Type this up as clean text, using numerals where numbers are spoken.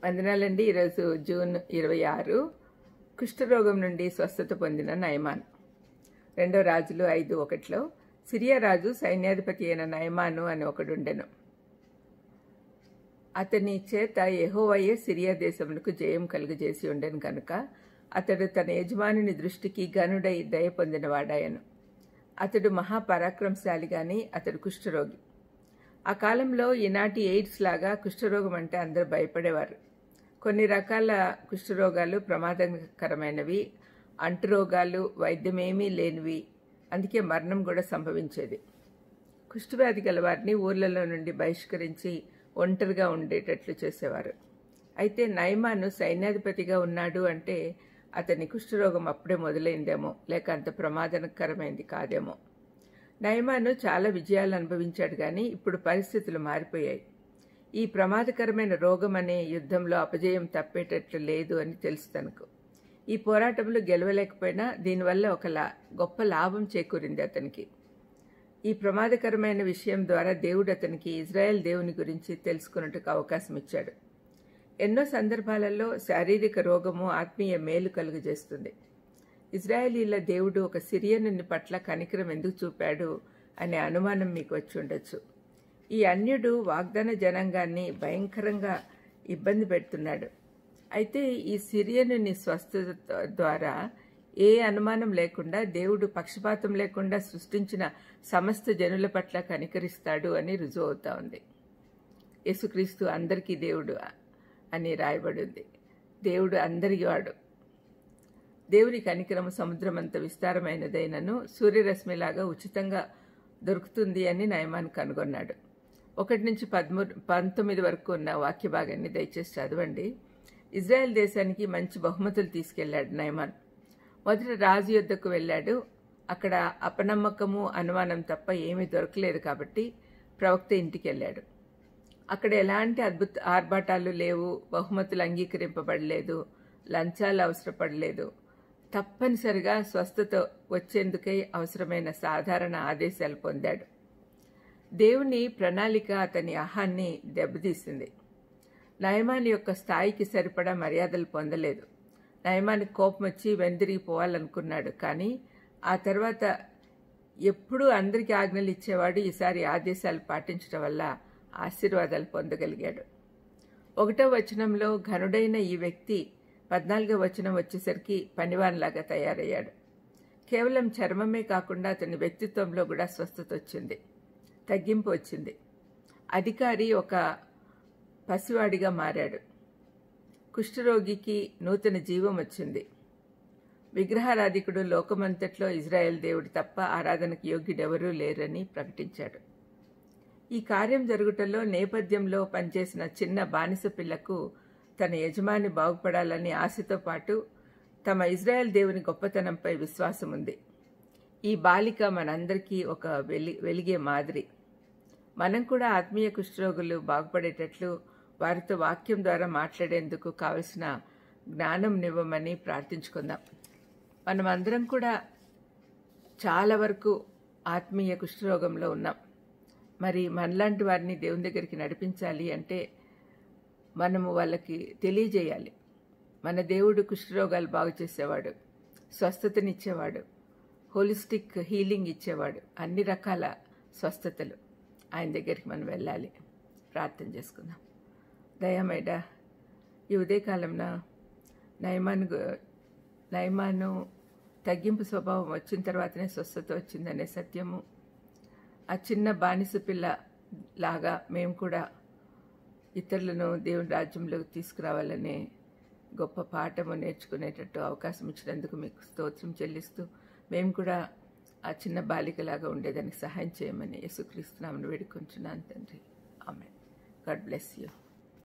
వందనాలండి. ఈరోజు జూన్ 26 కుష్ఠరోగం నుండి స్వస్థత పొందిన నయమాన్. 2 రాజులు 5:1 సిరియా రాజు సైన్యాధిపతి అయిన నయమాను అని ఒకడుండెను. అతని చేత యెహోవాయే సిరియా దేశమునకు జయం కలుగజేసి ఉండెను కనుక అతడు తన యజమానుని దృష్టికి ఘనుడై దయ పొందినవాడాయను. అతడు మహాపరాక్రమశాలి గాని అతడు కుష్ఠరోగి. ఆ కాలంలో ఈనాటి ఎయిడ్స్ లాగా కుష్ఠరోగం అంటే అందరూ భయపడేవారు. కొన్ని రకాల కుష్ఠరోగాలు ప్రమాదకరమైనవి, అంటురోగాలు వైద్యమేమీ లేనివి, అందుకే మరణం కూడా సంభవించేది. కుష్ఠవ్యాధి గలవారిని ఊర్లలో నుండి బహిష్కరించి ఒంటరిగా ఉండేటట్లు చేసేవారు. అయితే నయమాను సైన్యాధిపతిగా ఉన్నాడు అంటే అతని కుష్ఠరోగం అప్పుడే మొదలైందేమో, లేక అంత ప్రమాదకరమైంది కాదేమో. నయమాను చాలా విజయాలు అనుభవించాడు కానీ ఇప్పుడు పరిస్థితులు మారిపోయాయి. ఈ ప్రమాదకరమైన రోగం అనే యుద్ధంలో అపజయం తప్పేటట్లు లేదు అని తెలుసు తనకు. ఈ పోరాటంలో గెలవలేకపోయినా దీనివల్ల ఒక గొప్ప లాభం చేకూరింది అతనికి. ఈ ప్రమాదకరమైన విషయం ద్వారా దేవుడు అతనికి ఇజ్రాయెల్ దేవుని గురించి తెలుసుకున్నట్టుకు అవకాశం ఇచ్చాడు. ఎన్నో సందర్భాలలో శారీరక రోగము ఆత్మీయ మేలు కలుగజేస్తుంది. ఇజ్రాయేలీల దేవుడు ఒక సిరియనుని పట్ల కనికరం ఎందుకు చూపాడు అనే అనుమానం మీకు వచ్చి ఉండొచ్చు. ఈ అన్యుడు వాగ్దాన జనాంగాన్ని భయంకరంగా ఇబ్బంది పెడుతున్నాడు. అయితే ఈ సిరియనుని స్వస్థత ద్వారా ఏ అనుమానం లేకుండా దేవుడు పక్షపాతం లేకుండా సృష్టించిన సమస్త జనుల పట్ల కనికరిస్తాడు అని రుజువు అవుతా ఉంది. యేసుక్రీస్తు అందరికీ దేవుడు అని రాయబడింది. దేవుడు అందరి వాడు. దేవుని కనికరము సముద్రమంత విస్తారమైనదైనను సూర్యరశ్మిలాగా ఉచితంగా దొరుకుతుంది అని నయమాన్ కనుగొన్నాడు. 1-19 వరకు ఉన్న వాక్య భాగాన్ని దయచేసి చదవండి. ఇజ్రాయెల్ దేశానికి మంచి బహుమతులు తీసుకెళ్లాడు నయమాన్. మొదట రాజు యొద్దకు వెళ్ళాడు. అక్కడ అపనమ్మకము అనుమానం తప్ప ఏమీ దొరకలేదు కాబట్టి ప్రవక్త ఇంటికి వెళ్ళాడు. అక్కడ ఎలాంటి ఆర్భాటాలు లేవు, బహుమతులు అంగీకరింపబడలేదు, లంచాలు అవసరపడలేదు. తప్పనిసరిగా స్వస్థత వచ్చేందుకై అవసరమైన సాధారణ ఆదేశాలు పొందాడు. దేవుని ప్రణాళిక అతని ఆహాన్ని దెబ్బతీసింది. నయమాన్ యొక్క స్థాయికి సరిపడా మర్యాదలు పొందలేదు. నయమానికి కోపం వచ్చి వెందిరిగిపోవాలనుకున్నాడు. కానీ ఆ తర్వాత ఎప్పుడూ అందరికీ ఆజ్ఞలు ఇచ్చేవాడు. ఈసారి ఆదేశాలు పాటించడం వల్ల ఆశీర్వాదాలు పొందగలిగాడు. 1వ వచనంలో ఘనుడైన ఈ వ్యక్తి 14వ వచనం వచ్చేసరికి పనివాన్లాగా తయారయ్యాడు. కేవలం చర్మమే కాకుండా అతని వ్యక్తిత్వంలో కూడా స్వస్థత వచ్చింది, తగ్గింపు వచ్చింది. అధికారి ఒక పసివాడిగా మారాడు. కుష్ఠరోగికి నూతన జీవం వచ్చింది. విగ్రహారాధికుడు లోకమంతట్లో ఇజ్రాయెల్ దేవుడు తప్ప ఆరాధనకు యోగ్యుడెవరూ లేరని ప్రకటించాడు. ఈ కార్యం జరుగుటలో నేపథ్యంలో పనిచేసిన చిన్న బానిస పిల్లకు తన యజమాని బాగుపడాలని ఆశతో పాటు తమ ఇజ్రాయెల్ దేవుని గొప్పతనంపై విశ్వాసం ఉంది. ఈ బాలిక మనందరికీ ఒక వెలిగే మాదిరి. మనం కూడా ఆత్మీయ కుష్ఠరోగులు బాగుపడేటట్లు వారితో వాక్యం ద్వారా మాట్లాడేందుకు కావలసిన జ్ఞానం నివ్వమని ప్రార్థించుకుందాం. మనం అందరం కూడా చాలా వరకు ఆత్మీయ కుష్ఠరోగంలో ఉన్నాం. మరి మనలాంటి వారిని దేవుని దగ్గరికి నడిపించాలి అంటే మనము వాళ్ళకి తెలియజేయాలి. మన దేవుడు కుష్ఠరోగాలు బాగు చేసేవాడు, స్వస్థతనిచ్చేవాడు, హోలిస్టిక్ హీలింగ్ ఇచ్చేవాడు. అన్ని రకాల స్వస్థతలు ఆయన దగ్గరికి మనం వెళ్ళాలి. ప్రార్థన చేసుకుందాం. దయామేడ ఈ ఉదయకాలంన నయమాను తగ్గింపు స్వభావం వచ్చిన తర్వాతనే స్వస్థత వచ్చిందనే సత్యము, ఆ చిన్న బానిస పిల్ల లాగా మేము కూడా ఇతరులను దేవుని రాజ్యంలోకి తీసుకురావాలనే గొప్ప పాఠము నేర్చుకునేటట్టు అవకాశం ఇచ్చినందుకు మీకు స్తోత్రం చెల్లిస్తూ మేము కూడా ఆ చిన్న బాలికలాగా ఉండేదానికి సహాయం చేయమని యేసుక్రీస్తు నామమున వేడుకొంచున్నాను తండ్రి. ఆమేన్. God bless you.